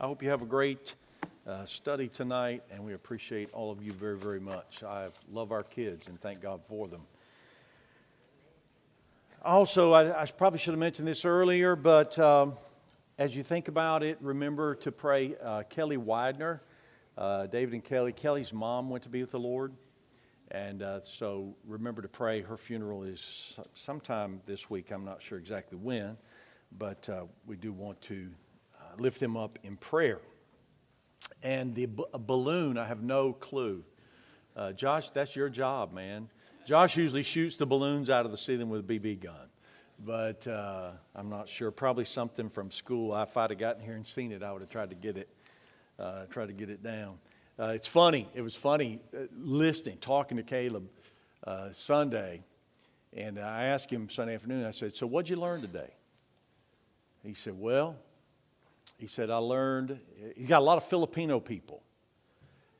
I hope you have a great study tonight, and we appreciate all of you very, very much. I love our kids and thank God for them. Also, I probably should have mentioned this earlier, but as you think about it, remember to pray Kelly Widener, David and Kelly. Kelly's mom went to be with the Lord, and so remember to pray. Her funeral is sometime this week. I'm not sure exactly when, but we do want to lift them up in prayer. And the balloon, I have no clue. Josh, that's your job, man. Josh usually shoots the balloons out of the ceiling with a BB gun. But I'm not sure. Probably something from school. If I'd have gotten here and seen it, I would have tried to get it down. It's funny. It was funny talking to Caleb Sunday. And I asked him Sunday afternoon, I said, so what'd you learn today? He said, I learned, he's got a lot of Filipino people.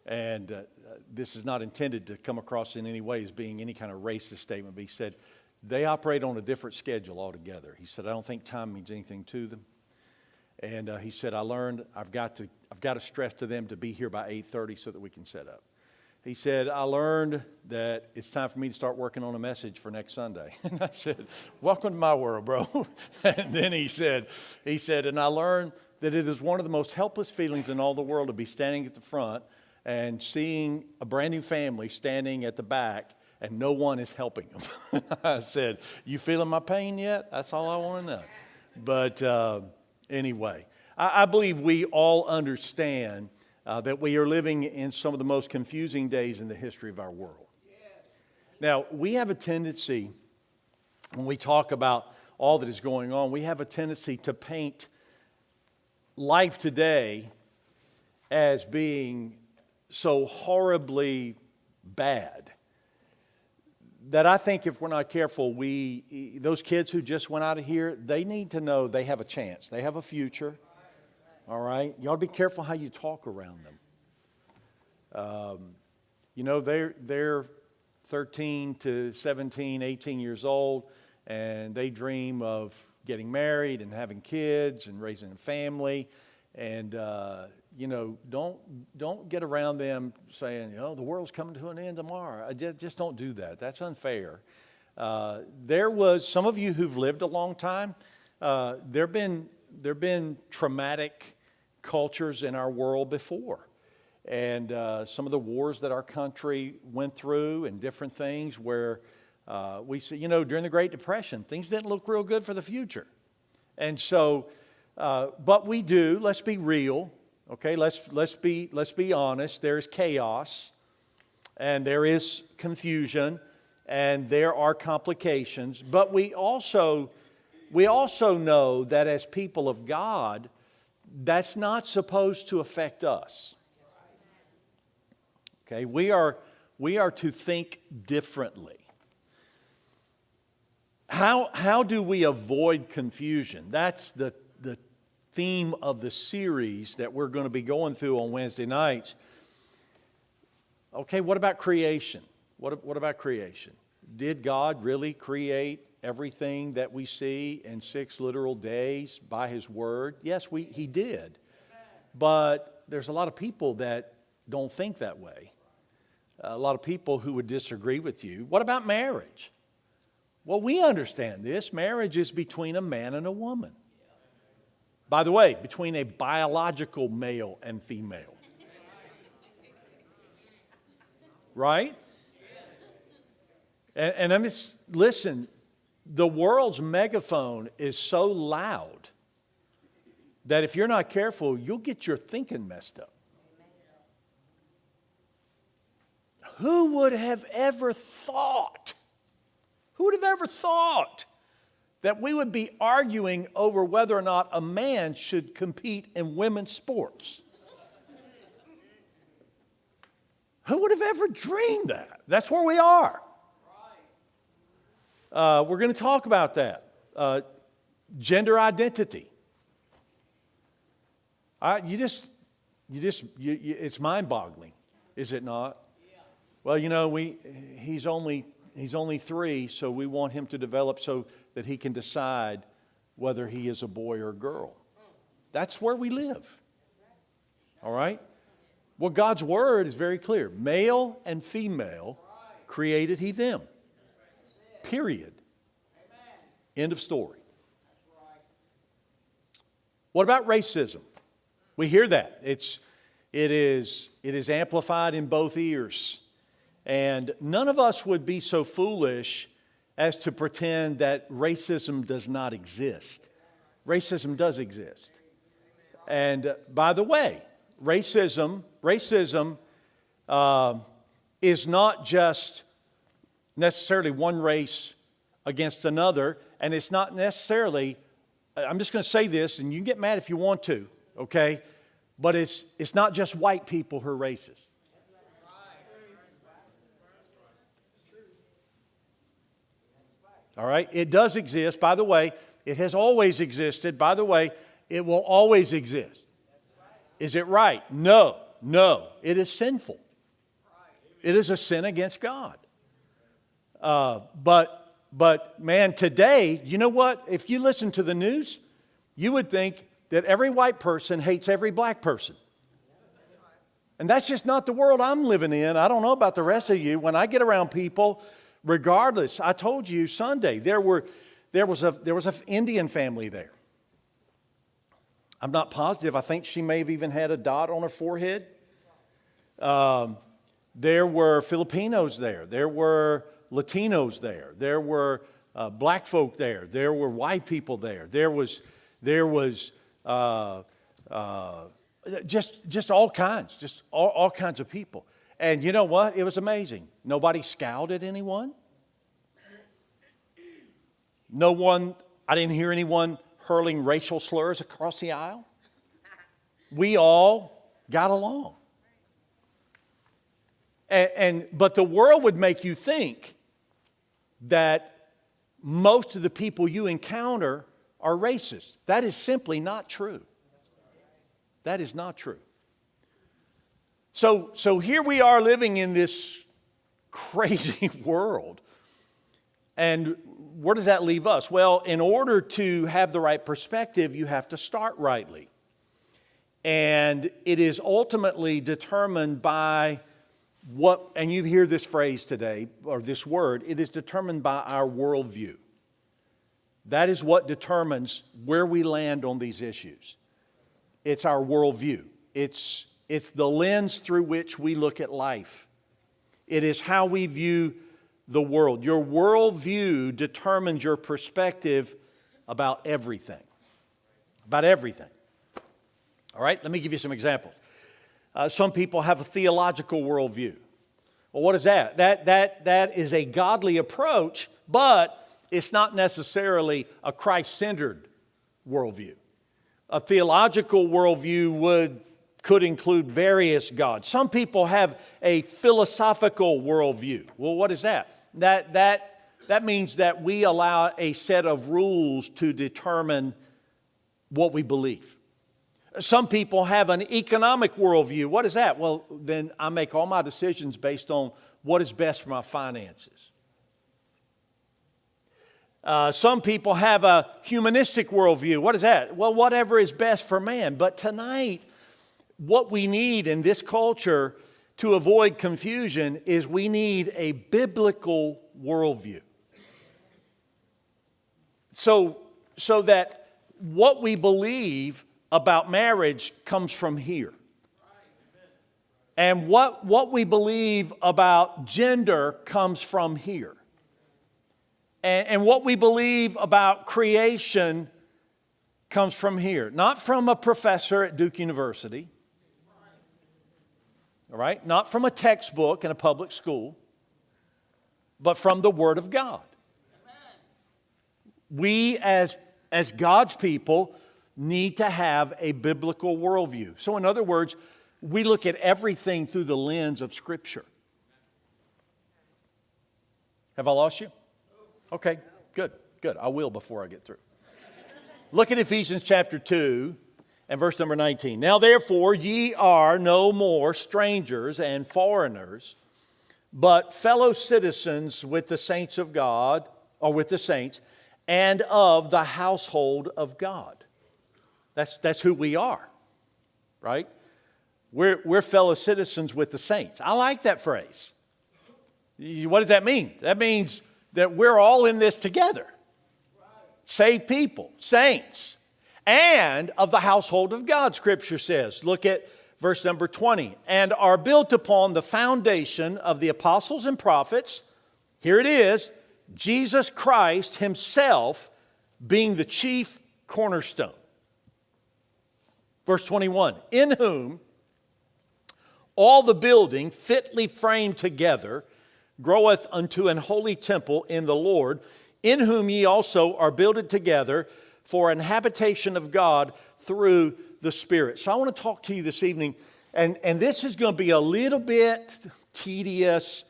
And this is not intended to come across in any way as being any kind of racist statement, but he said, they operate on a different schedule altogether. He said, I don't think time means anything to them. And he said, I learned I've got to stress to them to be here by 8:30 so that we can set up. He said, I learned that it's time for me to start working on a message for next Sunday. And I said, welcome to my world, bro. And then he said, and I learned that it is one of the most helpless feelings in all the world to be standing at the front and seeing a brand new family standing at the back and no one is helping them. I said, you feeling my pain yet? That's all I want to know. But anyway, I believe we all understand that we are living in some of the most confusing days in the history of our world. Now, we have a tendency, when we talk about all that is going on, we have a tendency to paint life today as being so horribly bad that I think if we're not careful, those kids who just went out of here, they need to know they have a chance. They have a future. All right? You ought to be careful how you talk around them. They're 13 to 17, 18 years old, and they dream of getting married and having kids and raising a family. And, don't get around them saying, the world's coming to an end tomorrow. Just don't do that. That's unfair. There was some of you who've lived a long time. There have been traumatic cultures in our world before. And some of the wars that our country went through and different things where we see, during the Great Depression, things didn't look real good for the future. And so, but we do, let's be real, okay? Let's be honest. There's chaos and there is confusion and there are complications. But we also know that as people of God, that's not supposed to affect us. Okay, we are to think differently. How do we avoid confusion? That's the theme of the series that we're going to be going through on Wednesday nights. Okay, what about creation? What about creation? Did God really create everything that we see in 6 literal days by His Word? Yes, He did. But there's a lot of people that don't think that way. A lot of people who would disagree with you. What about marriage? Well, we understand this. Marriage is between a man and a woman. By the way, between a biological male and female. Right? And I mean, listen, the world's megaphone is so loud that if you're not careful, you'll get your thinking messed up. Who would have ever thought that we would be arguing over whether or not a man should compete in women's sports? Who would have ever dreamed that? That's where we are. We're going to talk about that. Gender identity. It's mind-boggling, is it not? Well, he's only 3, so we want him to develop so that he can decide whether he is a boy or a girl. That's where we live. All right? Well, God's word is very clear. Male and female created he them. Period. End of story. What about racism? We hear that. It is amplified in both ears. And none of us would be so foolish as to pretend that racism does not exist. Racism does exist. And by the way, racism is not just necessarily one race against another, and it's not necessarily, I'm just going to say this, and you can get mad if you want to, okay? But it's not just white people who are racist. All right? It does exist. By the way, it has always existed. By the way, it will always exist. Is it right? No. It is sinful. It is a sin against God. But man, today, you know what? If you listen to the news, you would think that every white person hates every black person. And that's just not the world I'm living in. I don't know about the rest of you. When I get around people, regardless, I told you Sunday, there was an Indian family there. I'm not positive. I think she may have even had a dot on her forehead. There were Filipinos there. There were Latinos there. There were black folk there. There were white people there. There was just all kinds, all kinds of people. And you know what? It was amazing. Nobody scowled at anyone. I didn't hear anyone hurling racial slurs across the aisle. We all got along. But the world would make you think that most of the people you encounter are racist. That is simply not true. That is not true. So here we are living in this crazy world. And where does that leave us? Well, in order to have the right perspective, you have to start rightly. And it is ultimately determined by what, and you hear this phrase today, or this word, it is determined by our worldview. That is what determines where we land on these issues. It's our worldview. It's the lens through which we look at life. It is how we view the world. Your worldview determines your perspective about everything. About everything. All right, let me give you some examples. Some people have a theological worldview. Well, what is that? That is a godly approach, but it's not necessarily a Christ-centered worldview. A theological worldview could include various gods. Some people have a philosophical worldview. Well, what is that? That means that we allow a set of rules to determine what we believe. Some people have an economic worldview. What is that? Well, then I make all my decisions based on what is best for my finances. Some people have a humanistic worldview. What is that? Well, whatever is best for man. But tonight, what we need in this culture to avoid confusion is we need a biblical worldview. So that what we believe about marriage comes from here. And what we believe about gender comes from here. And what we believe about creation comes from here. Not from a professor at Duke University. All right? Not from a textbook in a public school. But from the Word of God. We as God's people need to have a biblical worldview. So in other words, we look at everything through the lens of Scripture. Have I lost you? Okay, good. I will before I get through. Look at Ephesians chapter 2 and verse number 19. Now therefore ye are no more strangers and foreigners, but fellow citizens with the saints of God, or with the saints, and of the household of God. That's who we are, right? We're fellow citizens with the saints. I like that phrase. What does that mean? That means that we're all in this together. Saved people, saints, and of the household of God, Scripture says. Look at verse number 20. And are built upon the foundation of the apostles and prophets. Here it is, Jesus Christ himself being the chief cornerstone. Verse 21. In whom all the building fitly framed together groweth unto an holy temple in the Lord, in whom ye also are builded together for an habitation of God through the Spirit. So I want to talk to you this evening, and this is going to be a little bit tedious.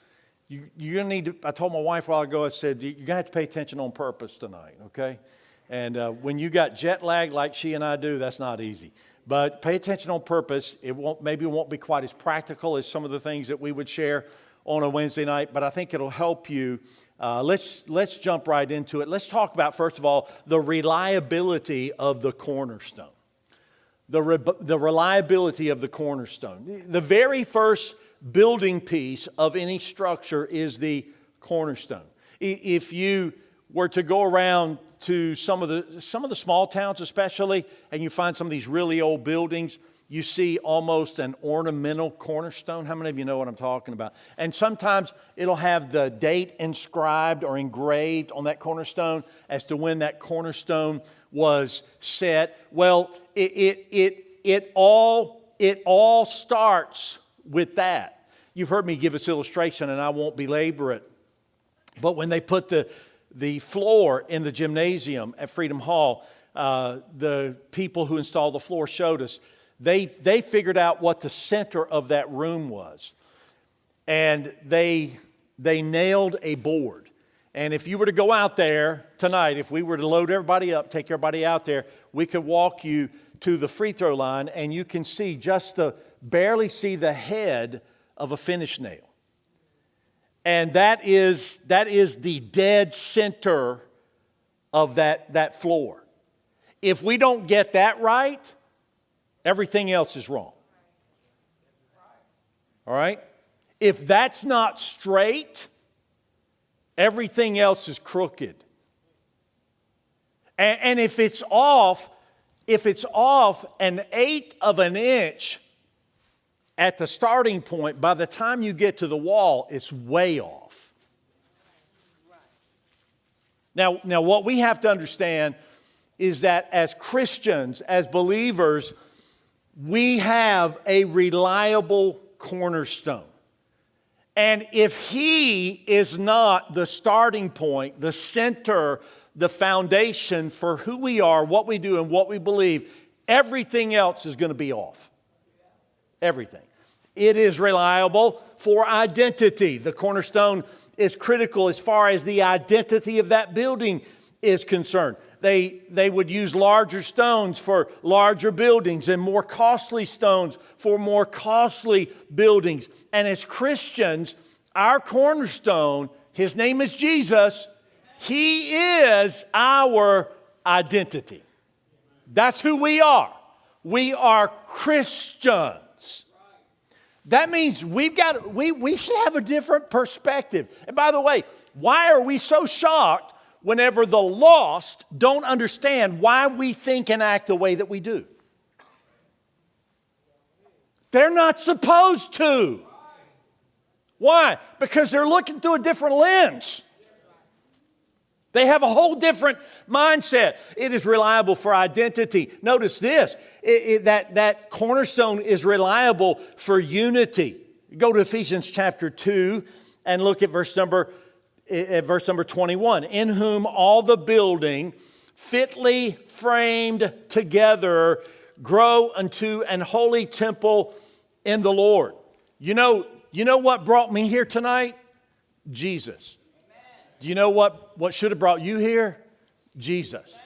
You're going to need to, I told my wife a while ago, I said, you're going to have to pay attention on purpose tonight, okay? And when you got jet lag like she and I do, that's not easy. But pay attention on purpose. Maybe it won't be quite as practical as some of the things that we would share on a Wednesday night, but I think it'll help you. Let's jump right into it. Let's talk about, first of all, the reliability of the cornerstone. The reliability of the cornerstone. The very first building piece of any structure is the cornerstone. If you were to go around to some of the small towns especially, and you find some of these really old buildings, you see almost an ornamental cornerstone. How many of you know what I'm talking about? And sometimes it'll have the date inscribed or engraved on that cornerstone as to when that cornerstone was set. Well, it all starts with that. You've heard me give this illustration, and I won't belabor it. But when they put the floor in the gymnasium at Freedom Hall, the people who installed the floor showed us, they figured out what the center of that room was. And they nailed a board. And if you were to go out there tonight, if we were to load everybody up, take everybody out there, we could walk you to the free throw line, and you can see barely see the head of a finish nail. And that is the dead center of that floor. If we don't get that right, everything else is wrong. All right? If that's not straight, everything else is crooked. And if it's off an eighth of an inch at the starting point, by the time you get to the wall, it's way off. Now what we have to understand is that as Christians, as believers, we have a reliable cornerstone. And if He is not the starting point, the center, the foundation for who we are, what we do, and what we believe, everything else is going to be off. Everything. It is reliable for identity. The cornerstone is critical as far as the identity of that building is concerned. They would use larger stones for larger buildings and more costly stones for more costly buildings. And as Christians, our cornerstone, His name is Jesus. He is our identity. That's who we are. We are Christians. That means we should have a different perspective. And by the way, why are we so shocked whenever the lost don't understand why we think and act the way that we do? They're not supposed to. Why? Because they're looking through a different lens. They have a whole different mindset. It is reliable for identity. Notice this, that cornerstone is reliable for unity. Go to Ephesians chapter 2 and look at verse number 21. In whom all the building fitly framed together grow unto an holy temple in the Lord. You know what brought me here tonight? Jesus. Do you know what should have brought you here? Jesus.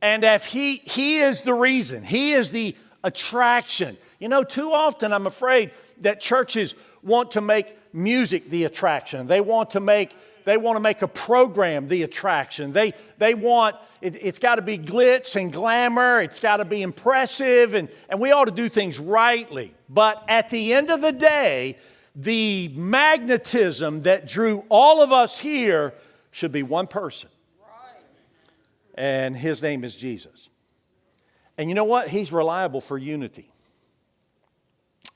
And if He is the reason, He is the attraction. You know, too often I'm afraid that churches want to make music the attraction. They want to make They want to make a program the attraction. They want, it's got to be glitz and glamour. It's got to be impressive. And we ought to do things rightly. But at the end of the day, the magnetism that drew all of us here should be one person. And his name is Jesus. And you know what? He's reliable for unity.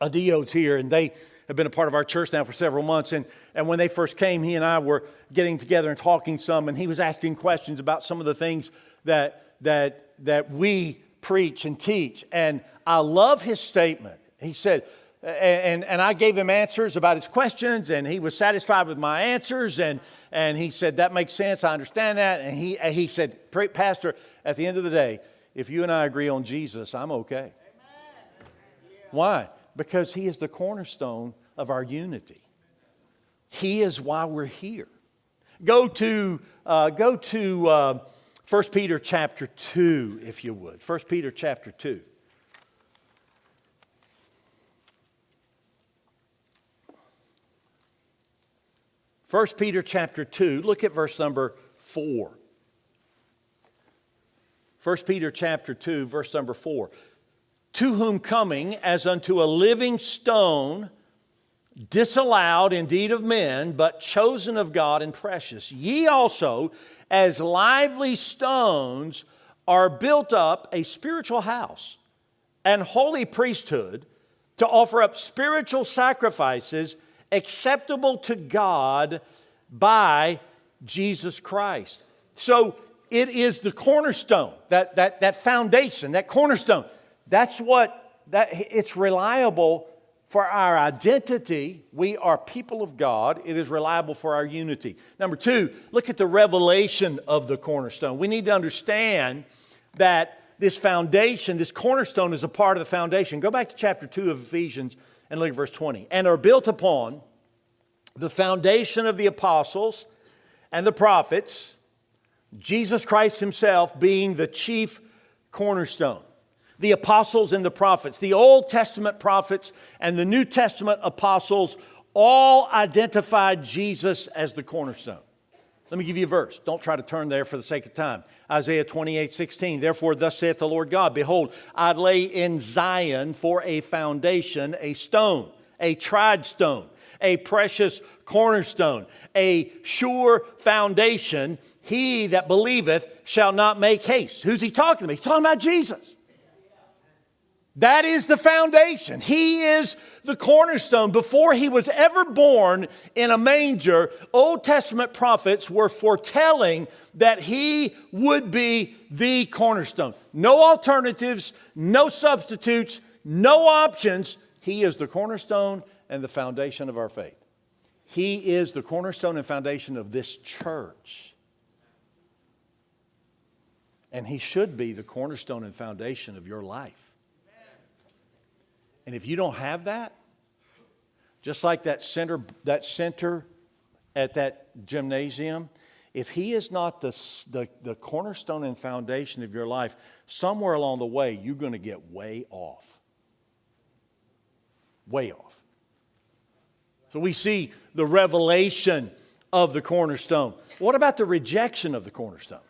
Adio's here, and they have been a part of our church now for several months. And when they first came, he and I were getting together and talking some, and he was asking questions about some of the things that we preach and teach. And I love his statement. He said, and I gave him answers about his questions, and he was satisfied with my answers. And he said, that makes sense. I understand that. And he said, Pastor, at the end of the day, if you and I agree on Jesus, I'm okay. Why? Because he is the cornerstone of our unity. He is why we're here. Go to 1 Peter chapter 2, if you would. 1 Peter chapter 2. First Peter chapter 2, look at verse number 4. 1 Peter chapter 2, verse number 4. To whom coming as unto a living stone, disallowed indeed of men, but chosen of God and precious. Ye also, as lively stones, are built up a spiritual house and holy priesthood to offer up spiritual sacrifices acceptable to God by Jesus Christ. So it is the cornerstone, that foundation, that cornerstone. It's reliable for our identity. We are people of God. It is reliable for our unity. Number two, look at the revelation of the cornerstone. We need to understand that this foundation, this cornerstone is a part of the foundation. Go back to chapter 2 of Ephesians and look at verse 20. And are built upon the foundation of the apostles and the prophets, Jesus Christ himself being the chief cornerstone. The apostles and the prophets, the Old Testament prophets and the New Testament apostles all identified Jesus as the cornerstone. Let me give you a verse. Don't try to turn there for the sake of time. Isaiah 28:16. Therefore, thus saith the Lord God, behold, I lay in Zion for a foundation, a stone, a tried stone, a precious cornerstone, a sure foundation. He that believeth shall not make haste. Who's he talking about? He's talking about Jesus. That is the foundation. He is the cornerstone. Before he was ever born in a manger, Old Testament prophets were foretelling that he would be the cornerstone. No alternatives, no substitutes, no options. He is the cornerstone and the foundation of our faith. He is the cornerstone and foundation of this church. And he should be the cornerstone and foundation of your life. And if you don't have that, just like that center at that gymnasium, if he is not the cornerstone and foundation of your life, somewhere along the way, you're going to get way off. Way off. So we see the revelation of the cornerstone. What about the rejection of the cornerstone?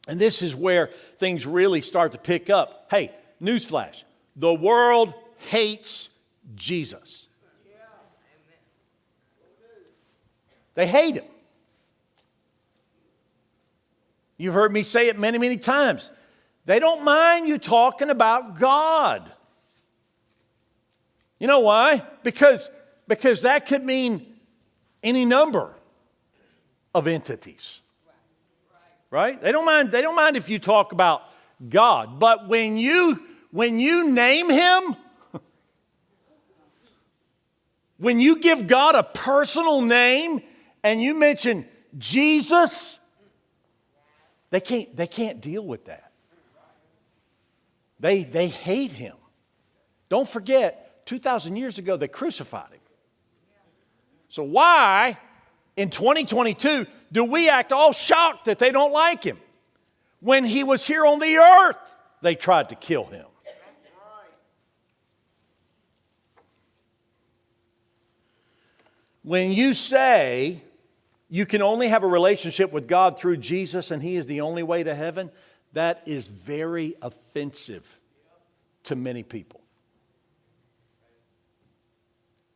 And this is where things really start to pick up. Hey, newsflash. The world hates Jesus. They hate him. You've heard me say it many, many times. They don't mind you talking about God. You know why? Because that could mean any number of entities. Right? They don't mind if you talk about God. But when you name him, when you give God a personal name and you mention Jesus, they can't deal with that. They hate him. Don't forget, 2,000 years ago, they crucified him. So why, in 2022, do we act all shocked that they don't like him? When he was here on the earth, they tried to kill him. When you say you can only have a relationship with God through Jesus and He is the only way to heaven, that is very offensive to many people.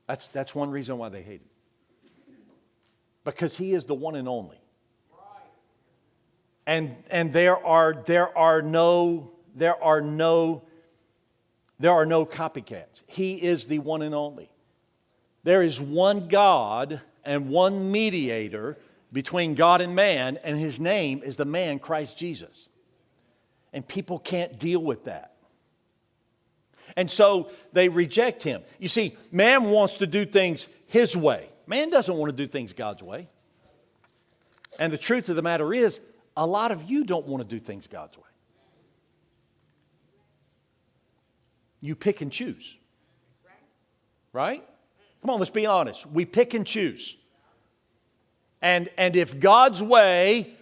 That's one reason why they hate Him. Because He is the one and only. And there are no copycats. He is the one and only. There is one God and one mediator between God and man, and His name is the man Christ Jesus. And people can't deal with that. And so they reject Him. You see, man wants to do things his way. Man doesn't want to do things God's way. And the truth of the matter is, a lot of you don't want to do things God's way. You pick and choose. Right? Come on, let's be honest. We pick and choose. And if God's way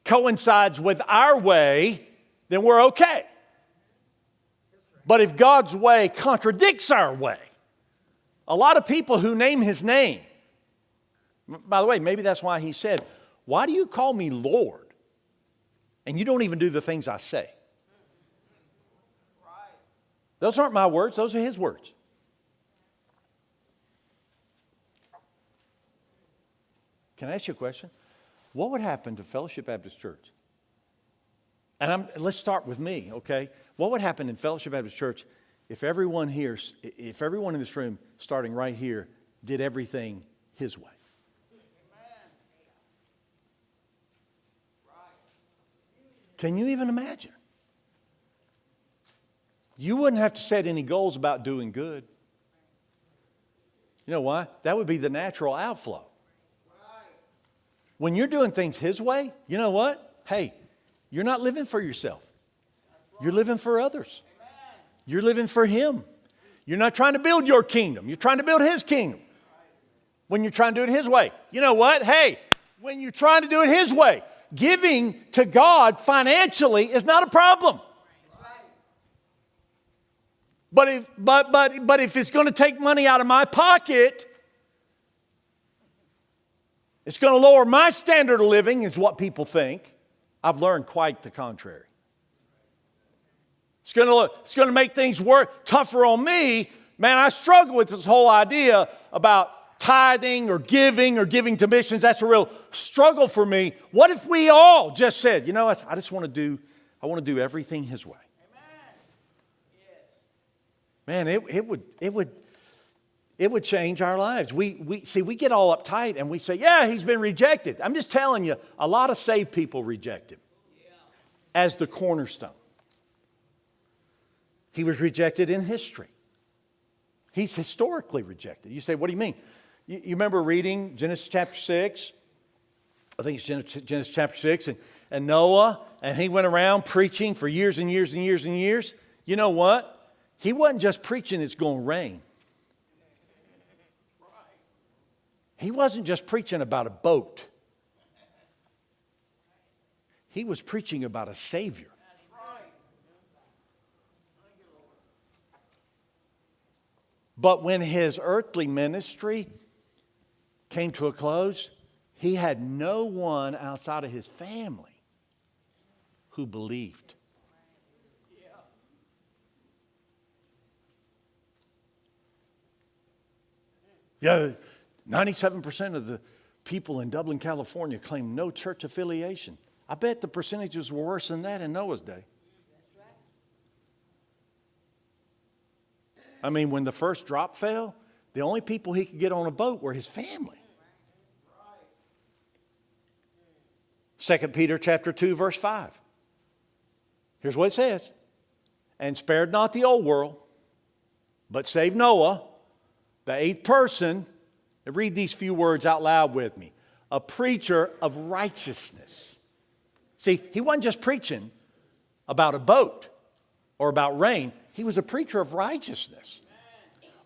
coincides with our way, then we're okay. But if God's way contradicts our way, a lot of people who name His name, by the way, maybe that's why He said, "Why do you call me Lord? And you don't even do the things I say." Those aren't my words, those are His words. Can I ask you a question? What would happen to Fellowship Baptist Church? And let's start with me, okay? What would happen in Fellowship Baptist Church if everyone in this room, starting right here, did everything His way? Can you even imagine? You wouldn't have to set any goals about doing good. You know why? That would be the natural outflow. When you're doing things His way, you know what? Hey, you're not living for yourself. You're living for others. You're living for Him. You're not trying to build your kingdom. You're trying to build His kingdom. When you're trying to do it His way. You know what? Hey, when you're trying to do it His way, giving to God financially is not a problem. But if it's going to take money out of my pocket, it's going to lower my standard of living, is what people think. I've learned quite the contrary. It's going to make things tougher on me. Man, I struggle with this whole idea about tithing or giving to missions. That's a real struggle for me. What if we all just said, you know what, I want to do everything His way. Man, it would change our lives. We get all uptight and we say, yeah, He's been rejected. I'm just telling you, a lot of saved people reject Him as the cornerstone. He was rejected in history. He's historically rejected. You say, what do you mean? You remember reading Genesis chapter 6? I think it's Genesis chapter 6. And Noah, and he went around preaching for years and years and years and years. You know what? He wasn't just preaching it's going to rain. He wasn't just preaching about a boat. He was preaching about a Savior. But when his earthly ministry came to a close, he had no one outside of his family who believed. Yeah, 97% of the people in Dublin, California claim no church affiliation. I bet the percentages were worse than that in Noah's day. I mean, when the first drop fell, the only people he could get on a boat were his family. 2 Peter chapter 2, verse 5. Here's what it says. And spared not the old world, but saved Noah, the eighth person. And read these few words out loud with me. A preacher of righteousness. See, he wasn't just preaching about a boat or about rain. He was a preacher of righteousness.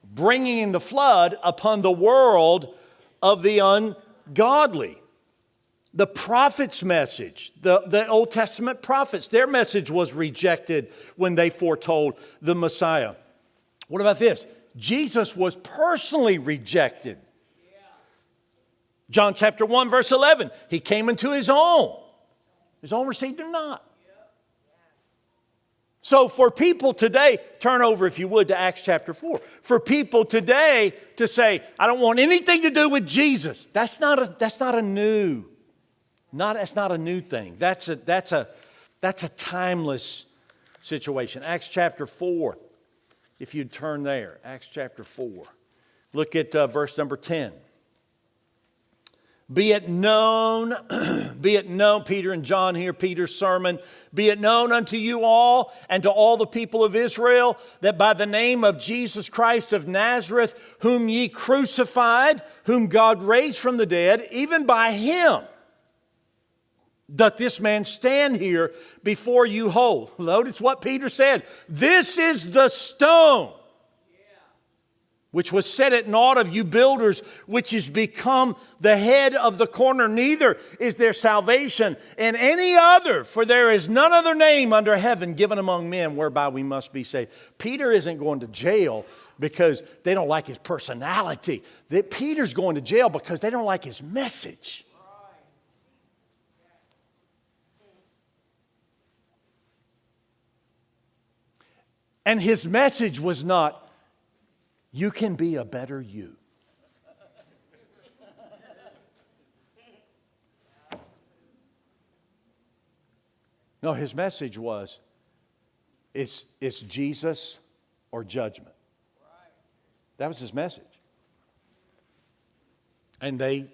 Bringing in the flood upon the world of the ungodly. The prophet's message, the Old Testament prophets, their message was rejected when they foretold the Messiah. What about this? Jesus was personally rejected. John chapter 1, verse 11. He came into his own. His own received him not. So for people today, turn over if you would to Acts chapter 4. For people today to say, I don't want anything to do with Jesus. That's not a new thing. That's a timeless situation. Acts chapter 4. If you'd turn there, Acts chapter 4. Look at verse number 10. Be it known, Peter and John here, Peter's sermon, be it known unto you all and to all the people of Israel that by the name of Jesus Christ of Nazareth, whom ye crucified, whom God raised from the dead, even by him doth this man stand here before you whole. Notice what Peter said. This is the stone which was set at naught of you builders, which is become the head of the corner. Neither is there salvation in any other, for there is none other name under heaven given among men whereby we must be saved. Peter isn't going to jail because they don't like his personality. Peter's going to jail because they don't like his message. And his message was not, you can be a better you. No, his message was, it's Jesus or judgment. That was his message. And they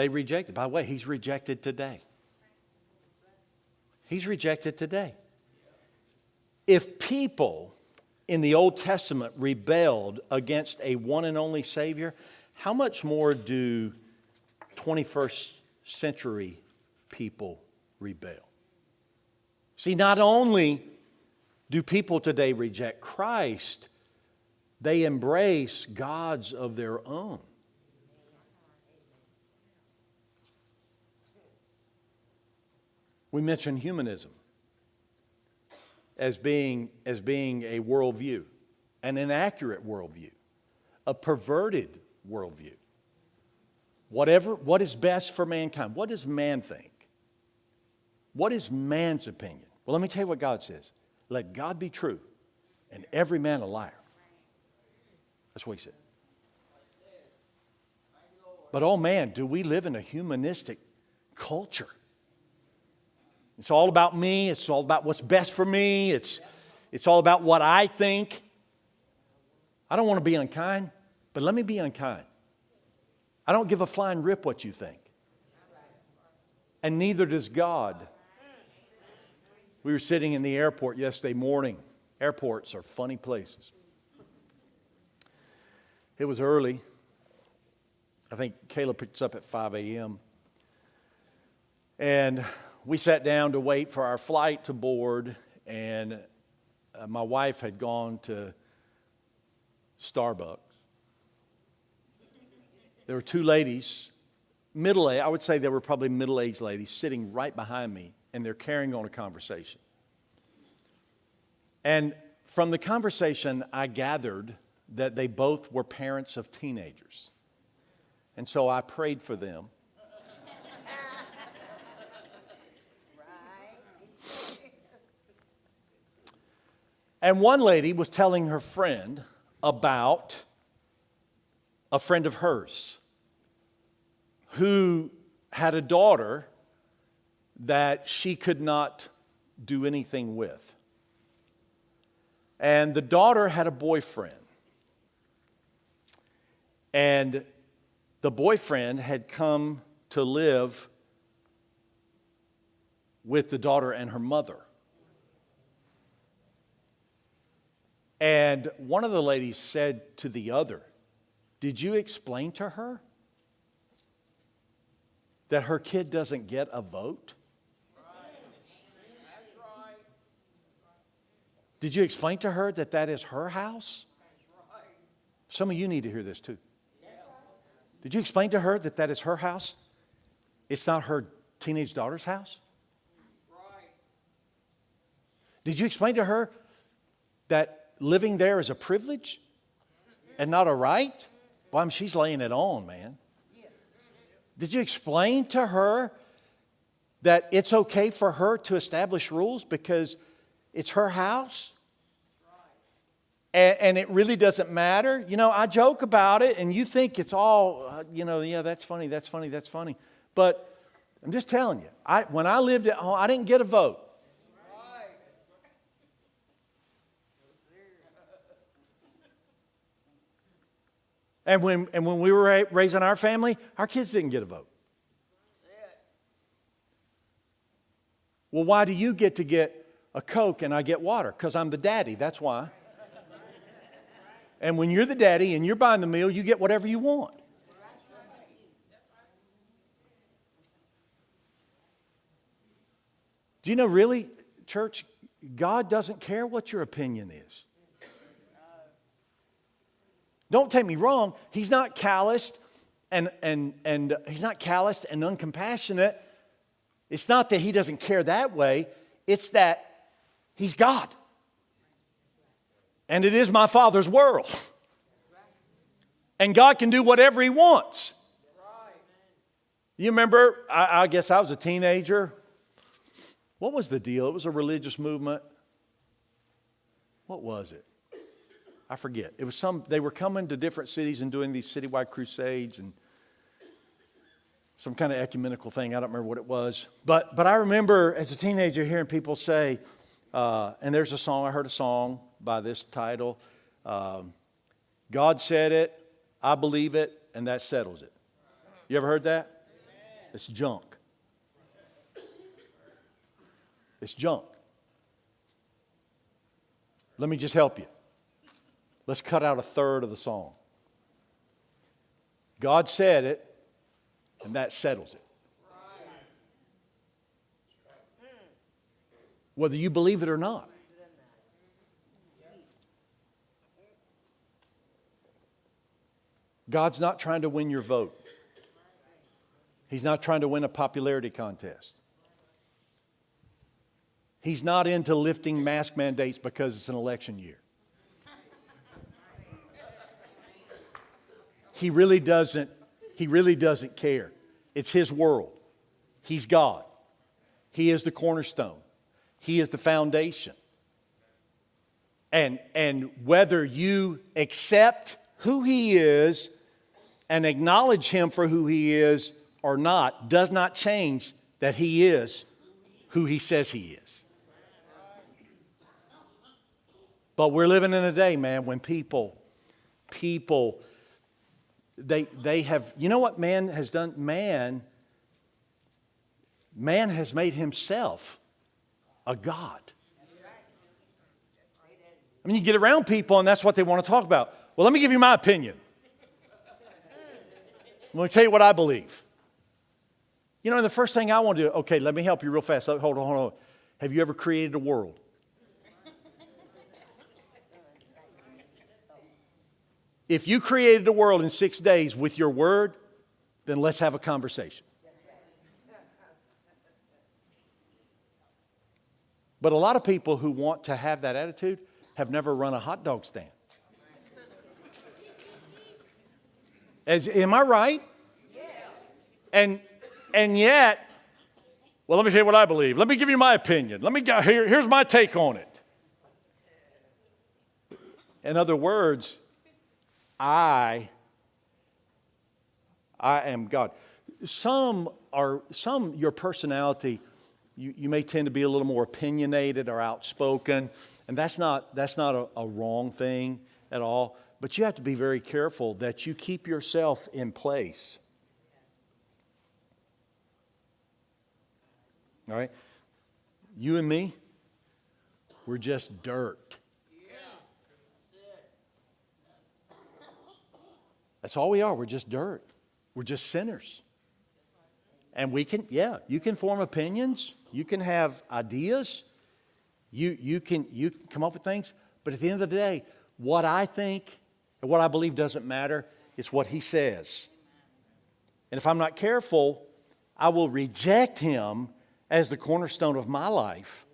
rejected. By the way, he's rejected today. He's rejected today. If people in the Old Testament rebelled against a one and only Savior, how much more do 21st century people rebel? See, not only do people today reject Christ, they embrace gods of their own. We mentioned humanism as being a worldview, an inaccurate worldview, a perverted worldview. What is best for mankind? What does man think? What is man's opinion? Well, let me tell you what God says. Let God be true and every man a liar. That's what he said. But oh man, do we live in a humanistic culture? It's all about me. It's all about what's best for me. It's all about what I think. I don't want to be unkind, but let me be unkind. I don't give a flying rip what you think. And neither does God. We were sitting in the airport yesterday morning. Airports are funny places. It was early. I think Kayla picked us up at 5 a.m. And we sat down to wait for our flight to board, and my wife had gone to Starbucks. There were two ladies, middle-aged, I would say they were probably middle-aged ladies, sitting right behind me, and they're carrying on a conversation. And from the conversation, I gathered that they both were parents of teenagers. And so I prayed for them. And one lady was telling her friend about a friend of hers who had a daughter that she could not do anything with. And the daughter had a boyfriend. And the boyfriend had come to live with the daughter and her mother. And one of the ladies said to the other, did you explain to her that her kid doesn't get a vote? Did you explain to her that that is her house? Some of you need to hear this too. Did you explain to her that that is her house? It's not her teenage daughter's house? Did you explain to her that living there is a privilege and not a right? Well, she's laying it on, man. Did you explain to her that it's okay for her to establish rules because it's her house? And it really doesn't matter. You know, I joke about it and you think it's all, yeah, that's funny. But I'm just telling you, when I lived at home, I didn't get a vote. And when we were raising our family, our kids didn't get a vote. Well, why do you get to get a Coke and I get water? Because I'm the daddy, that's why. And when you're the daddy and you're buying the meal, you get whatever you want. Do you know, really, church, God doesn't care what your opinion is. Don't take me wrong. He's not calloused and he's not calloused and uncompassionate. It's not that he doesn't care that way. It's that he's God. And it is my Father's world. And God can do whatever he wants. You remember, I guess I was a teenager. What was the deal? It was a religious movement. What was it? I forget. It was they were coming to different cities and doing these citywide crusades and some kind of ecumenical thing. I don't remember what it was. But I remember as a teenager hearing people say, and there's a song, I heard a song by this title, God said it, I believe it, and that settles it. You ever heard that? It's junk. It's junk. Let me just help you. Let's cut out a third of the song. God said it, and that settles it. Whether you believe it or not. God's not trying to win your vote. He's not trying to win a popularity contest. He's not into lifting mask mandates because it's an election year. He really doesn't care. It's his world. He's God. He is the cornerstone. He is the foundation. And whether you accept who he is and acknowledge him for who he is or not does not change that he is who he says he is. But we're living in a day, man, when people, they have, you know what man has done? Man has made himself a god. I mean, you get around people and that's what they want to talk about. Well, let me give you my opinion. Let me tell you what I believe. You know, the first thing I want to do, okay, let me help you real fast. Hold on. Have you ever created a world? If you created a world in 6 days with your word, then let's have a conversation. But a lot of people who want to have that attitude have never run a hot dog stand. Am I right? And yet, well, let me tell you what I believe. Let me give you my opinion. Here's my take on it. In other words, I am God. Your personality, you may tend to be a little more opinionated or outspoken, and that's not a wrong thing at all. But you have to be very careful that you keep yourself in place. All right? You and me, we're just dirt. That's all we are. We're just dirt. We're just sinners. And you can form opinions. You can have ideas. You can come up with things. But at the end of the day, what I think and what I believe doesn't matter. It's what he says. And if I'm not careful, I will reject him as the cornerstone of my life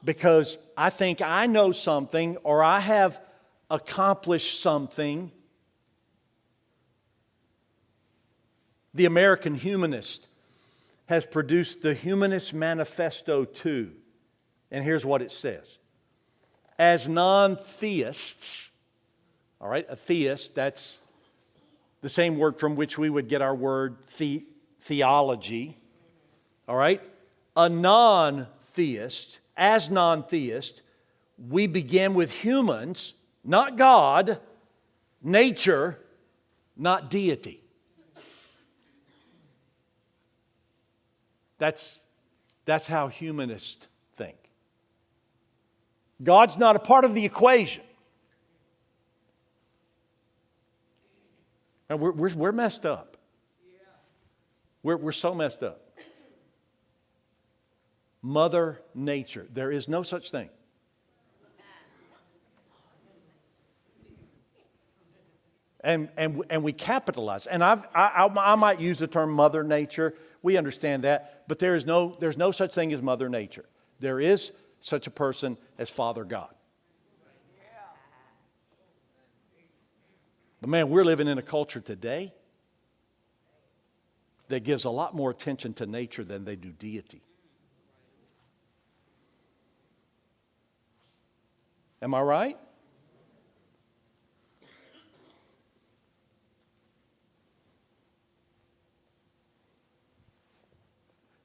because I think I know something or I have accomplished something the American humanist, has produced the Humanist Manifesto 2. And here's what it says. As non-theists, all right, a theist, that's the same word from which we would get our word theology, all right? A non-theist, as non-theist, we begin with humans, not God, nature, not deity. That's how humanists think. God's not a part of the equation. And we're messed up. We're so messed up. Mother Nature. There is no such thing. And we capitalize. And I might use the term Mother Nature. We understand that. But there's no such thing as Mother Nature. There is such a person as Father God. But man, we're living in a culture today that gives a lot more attention to nature than they do deity. Am I right?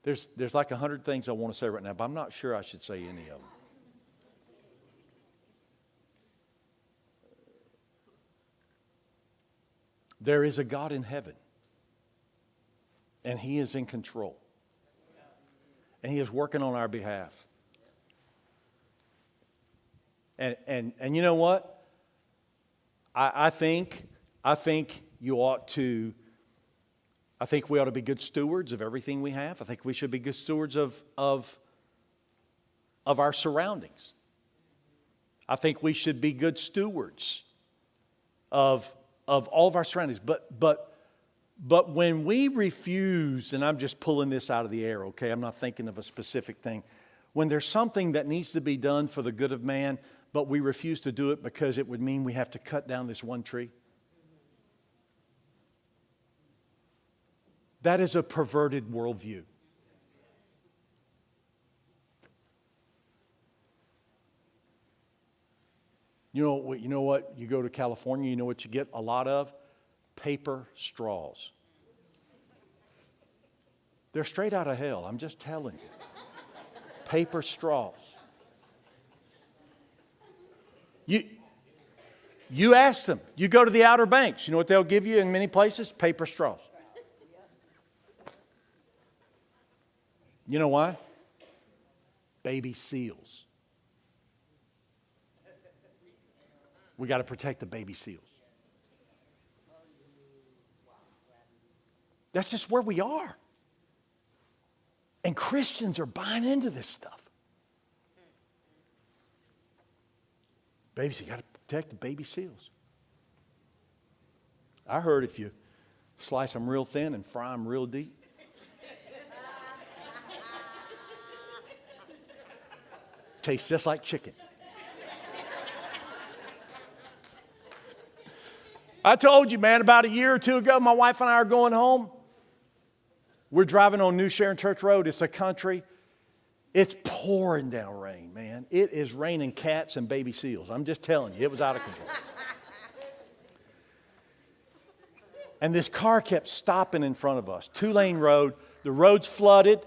There's like 100 things I want to say right now, but I'm not sure I should say any of them. There is a God in heaven, and He is in control, and He is working on our behalf. And you know what? I think you ought to. I think we ought to be good stewards of everything we have. I think we should be good stewards of our surroundings. I think we should be good stewards of all of our surroundings. But when we refuse, and I'm just pulling this out of the air, okay? I'm not thinking of a specific thing. When there's something that needs to be done for the good of man, but we refuse to do it because it would mean we have to cut down this one tree. That is a perverted worldview. You know what? You go to California, you know what you get a lot of? Paper straws. They're straight out of hell, I'm just telling you. Paper straws. You ask them. You go to the Outer Banks. You know what they'll give you in many places? Paper straws. You know why? Baby seals. We got to protect the baby seals. That's just where we are. And Christians are buying into this stuff. Babies, you got to protect the baby seals. I heard if you slice them real thin and fry them real deep, tastes just like chicken. I told you, man, about a year or two ago, my wife and I are going home. We're driving on New Sharon Church Road. It's a country. It's pouring down rain, man. It is raining cats and baby seals. I'm just telling you, it was out of control. And this car kept stopping in front of us. 2-lane road. The road's flooded.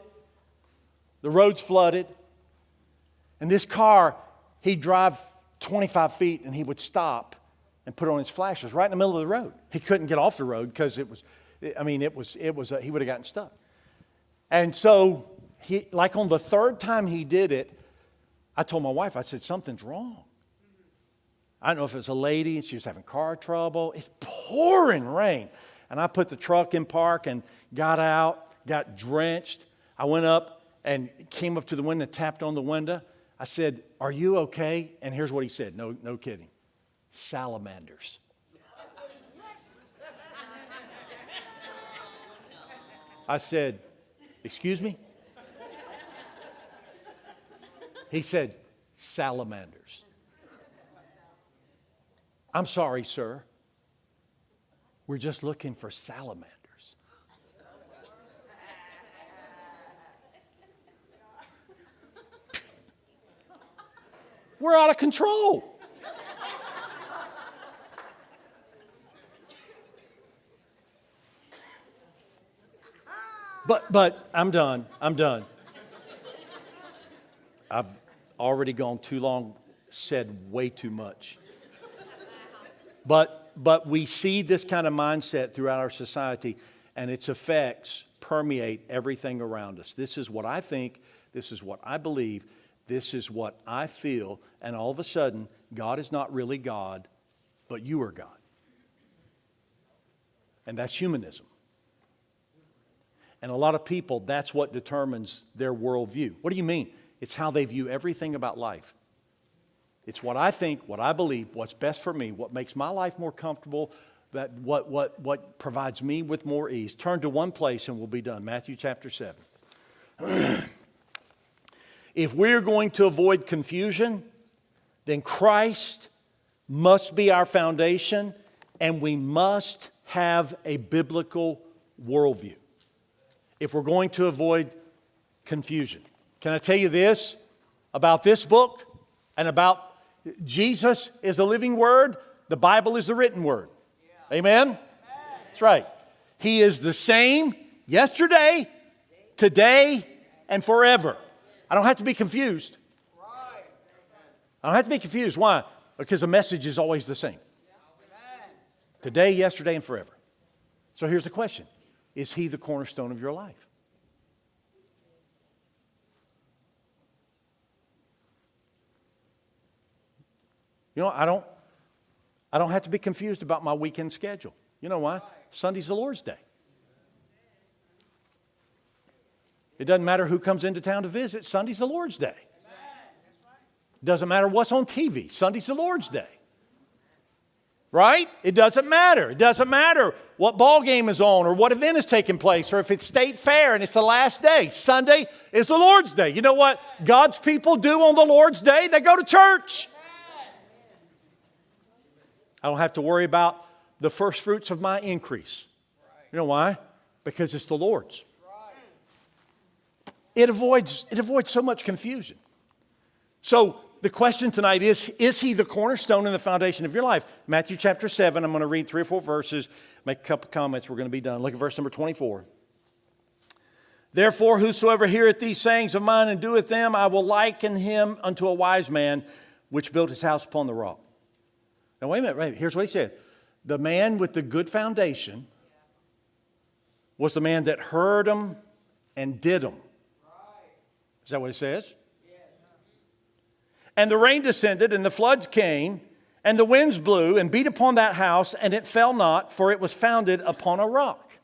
And this car, he'd drive 25 feet and he would stop and put on his flashers right in the middle of the road. He couldn't get off the road because he would have gotten stuck. And so, like on the third time he did it, I told my wife, I said, something's wrong. I don't know if it was a lady and she was having car trouble. It's pouring rain. And I put the truck in park and got out, got drenched. I went up and came up to the window and tapped on the window. I said, are you okay? And here's what he said. No kidding. Salamanders. I said, excuse me? He said, salamanders. I'm sorry, sir. We're just looking for salamanders. We're out of control. But I'm done. I've already gone too long, said way too much. But we see this kind of mindset throughout our society, and its effects permeate everything around us. This is what I think, this is what I believe, this is what I feel, and all of a sudden, God is not really God, but you are God. And that's humanism. And a lot of people, that's what determines their worldview. What do you mean? It's how they view everything about life. It's what I think, what I believe, what's best for me, what makes my life more comfortable, what provides me with more ease. Turn to one place and we'll be done. Matthew chapter 7. If we're going to avoid confusion, then Christ must be our foundation, and we must have a biblical worldview if we're going to avoid confusion. Can I tell you this about this book and about Jesus is the living word, the Bible is the written word. Yeah. Amen? That's right. He is the same yesterday, today, and forever. I don't have to be confused. I don't have to be confused. Why? Because the message is always the same. Today, yesterday, and forever. So here's the question. Is He the cornerstone of your life? You know, I don't have to be confused about my weekend schedule. You know why? Sunday's the Lord's Day. It doesn't matter who comes into town to visit. Sunday's the Lord's Day. It doesn't matter what's on TV. Sunday's the Lord's Day. Right? It doesn't matter. It doesn't matter what ball game is on or what event is taking place or if it's state fair and it's the last day. Sunday is the Lord's Day. You know what God's people do on the Lord's Day? They go to church. I don't have to worry about the first fruits of my increase. You know why? Because it's the Lord's. It avoids so much confusion. So the question tonight is He the cornerstone and the foundation of your life? Matthew chapter 7, I'm going to read 3 or 4 verses, make a couple comments, we're going to be done. Look at verse number 24. Therefore, whosoever heareth these sayings of mine and doeth them, I will liken him unto a wise man, which built his house upon the rock. Now, wait a minute. Here's what he said. The man with the good foundation was the man that heard them and did them. Is that what it says? And the rain descended, and the floods came, and the winds blew and beat upon that house, and it fell not, for it was founded upon a rock.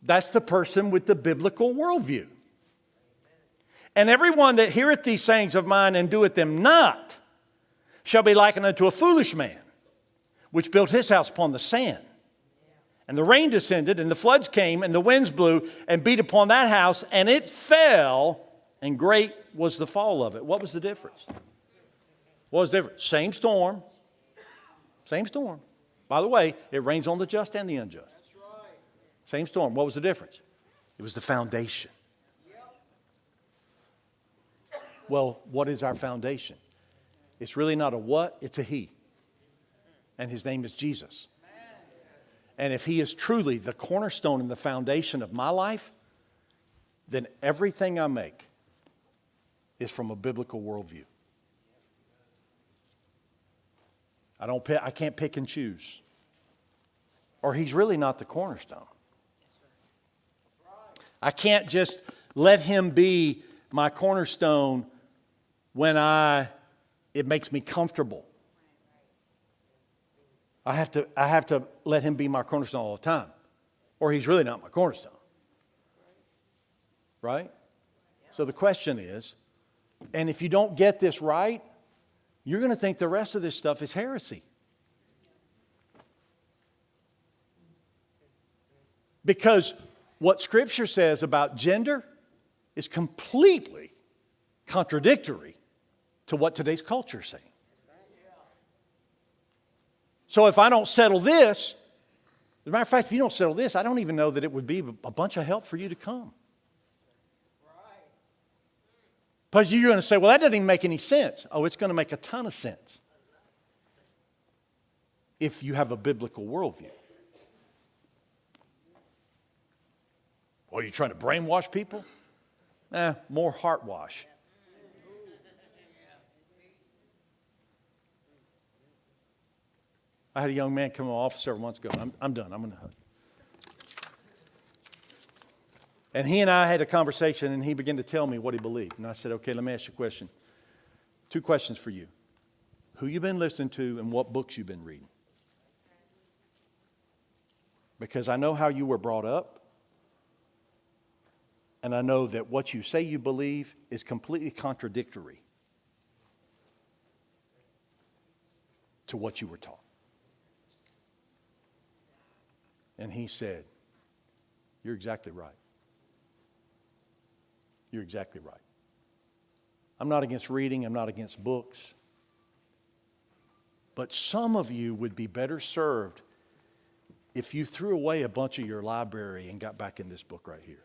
That's the person with the biblical worldview. And everyone that heareth these sayings of mine and doeth them not shall be likened unto a foolish man, which built his house upon the sand. And the rain descended, and the floods came, and the winds blew, and beat upon that house, and it fell, and great was the fall of it. What was the difference? What was the difference? Same storm. Same storm. By the way, it rains on the just and the unjust. Same storm. What was the difference? It was the foundation. Well, what is our foundation? It's really not a what, it's a He. And His name is Jesus. And if He is truly the cornerstone and the foundation of my life, then everything I make is from a biblical worldview. I can't pick and choose. Or He's really not the cornerstone. I can't just let Him be my cornerstone when it makes me comfortable. I have to let Him be my cornerstone all the time. Or He's really not my cornerstone. Right? So the question is, and if you don't get this right, you're going to think the rest of this stuff is heresy. Because what Scripture says about gender is completely contradictory to what today's culture is saying. So if I don't settle this, as a matter of fact, if you don't settle this, I don't even know that it would be a bunch of help for you to come. Because you're going to say, well, that doesn't even make any sense. Oh, it's going to make a ton of sense if you have a biblical worldview. Well, are you trying to brainwash people? More heart wash. I had a young man come to my office several months ago. I'm done. I'm going to hug. And he and I had a conversation, and he began to tell me what he believed. And I said, okay, let me ask you a question. 2 questions for you. Who you've been listening to and what books you've been reading. Because I know how you were brought up. And I know that what you say you believe is completely contradictory to what you were taught. And he said, you're exactly right. You're exactly right. I'm not against reading. I'm not against books. But some of you would be better served if you threw away a bunch of your library and got back in this book right here.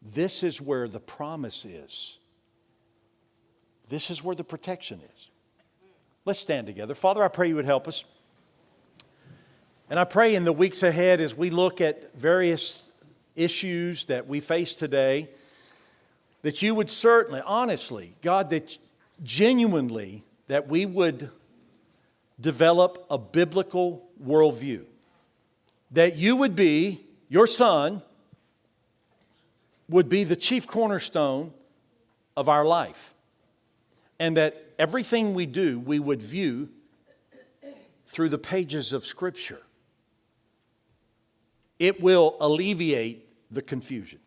This is where the promise is. This is where the protection is. Let's stand together. Father, I pray you would help us. And I pray in the weeks ahead as we look at various issues that we face today, that you would certainly, honestly, God, that genuinely, that we would develop a biblical worldview. That you would be, your Son, would be the chief cornerstone of our life. And that everything we do, we would view through the pages of Scripture. It will alleviate the confusion.